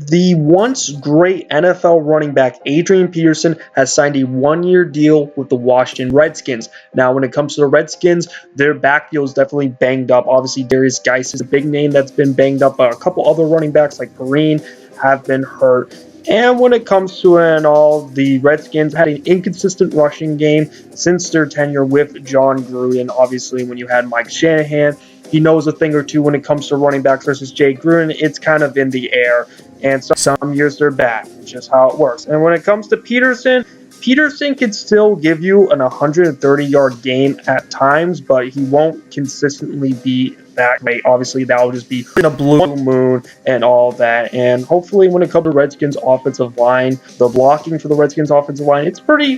The once great NFL running back Adrian Peterson has signed a one-year deal with the Washington Redskins. Now, when it comes to the Redskins, their backfield is definitely banged up. Obviously, Derrius Guice is a big name that's been banged up, but a couple other running backs like Perrine have been hurt. And when it comes to it and all, the Redskins had an inconsistent rushing game since their tenure with John Gruden. Obviously, when you had Mike Shanahan, he knows a thing or two when it comes to running backs versus Jay Gruden. It's kind of in the air, and some years they're bad. It's just how it works. And when it comes to Peterson, Peterson can still give you an 130-yard game at times, but he won't consistently be that great. Obviously, that will just be in a blue moon and all that. And hopefully, when it comes to Redskins offensive line, the blocking for the Redskins offensive line, it's pretty,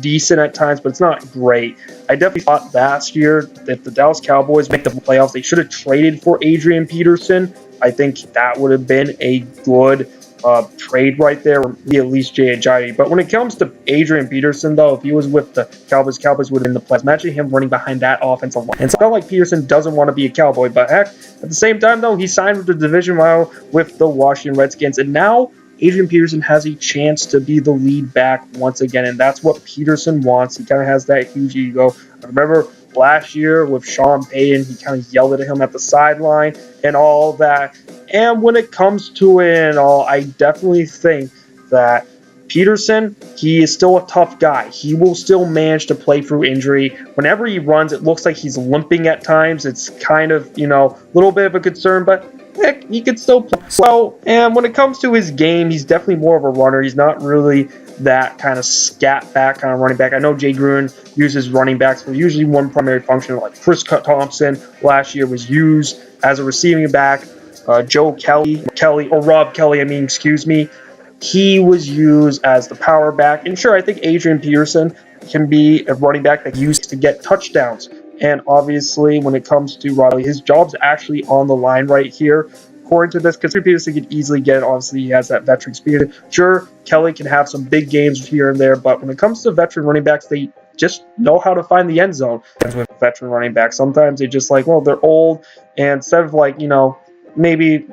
decent at times, but it's not great. I definitely thought last year that the Dallas Cowboys make the playoffs, they should have traded for Adrian Peterson. I think that would have been a good trade right there, or maybe at least Jay Ajayi. But when it comes to Adrian Peterson, though, if he was with the Cowboys would have been the playoffs. Imagine him running behind that offensive line. And it's not like Peterson doesn't want to be a Cowboy, but heck, at the same time, though, he signed with the division rival with the Washington Redskins, and now Adrian Peterson has a chance to be the lead back once again, and that's what Peterson wants. He kind of has that huge ego. I remember last year with Sean Payton, he kind of yelled at him at the sideline and all that. And when it comes to it and all, I definitely think that Peterson, he is still a tough guy. He will still manage to play through injury. Whenever he runs, it looks like he's limping at times. It's kind of, a little bit of a concern, but heck, he could still play well. And when it comes to his game, he's definitely more of a runner. He's not really that kind of scat back kind of running back. I know Jay Gruden uses running backs for usually one primary function, like Chris Thompson last year was used as a receiving back. Rob Kelly, he was used as the power back. And sure, I think Adrian Peterson can be a running back that used to get touchdowns. And obviously, when it comes to Riley, his job's actually on the line right here. According to this, because Peterson could easily get it. Obviously, he has that veteran experience. Sure, Kelly can have some big games here and there, but when it comes to veteran running backs, they just know how to find the end zone. With veteran running backs, sometimes they just they're old, and instead of maybe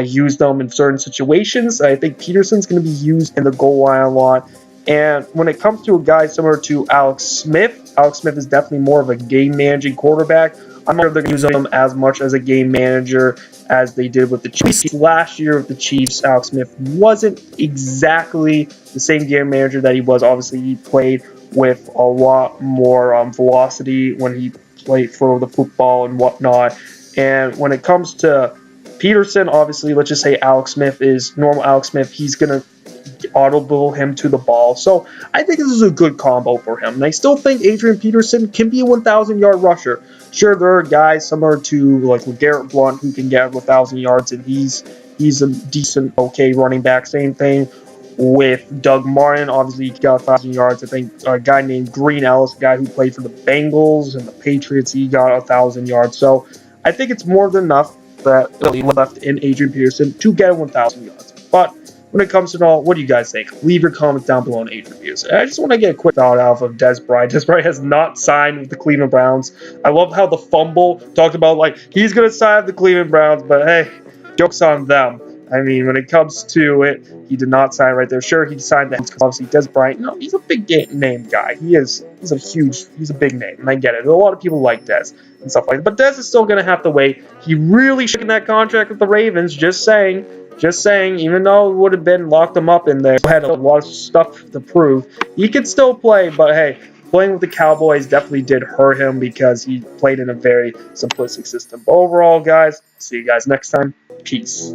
use them in certain situations, I think Peterson's going to be used in the goal line a lot. And when it comes to a guy similar to Alex Smith is definitely more of a game-managing quarterback. I'm not sure they're going to use him as much as a game manager as they did with the Chiefs. Last year with the Chiefs, Alex Smith wasn't exactly the same game manager that he was. Obviously, he played with a lot more velocity when he played for the football and whatnot. And when it comes to Peterson, obviously, let's just say Alex Smith is normal Alex Smith. He's going to audible him to the ball. So I think this is a good combo for him. And I still think Adrian Peterson can be a 1,000-yard rusher. Sure, there are guys similar to Garrett Blunt who can get 1,000 yards, and he's a decent, okay running back. Same thing with Doug Martin. Obviously, he got 1,000 yards. I think a guy named Green Ellis, a guy who played for the Bengals and the Patriots, he got 1,000 yards. So I think it's more than enough that really left in Adrian Peterson to get 1,000 yards. But when it comes to it all, what do you guys think? Leave your comments down below on Adrian Peterson. I just want to get a quick thought out of Dez Bryant. Dez Bryant has not signed with the Cleveland Browns. I love how the fumble talked about he's going to sign with the Cleveland Browns, but hey, joke's on them. I mean, when it comes to it, he did not sign right there. Sure, he signed that because obviously Dez Bryant, he's a big name guy. He's a big name, and I get it. A lot of people like Dez and stuff like that, but Dez is still going to have to wait. He really should in that contract with the Ravens, just saying, even though it would have been locked him up in there, had a lot of stuff to prove, he could still play, but hey, playing with the Cowboys definitely did hurt him because he played in a very simplistic system. But overall, guys, see you guys next time. Peace.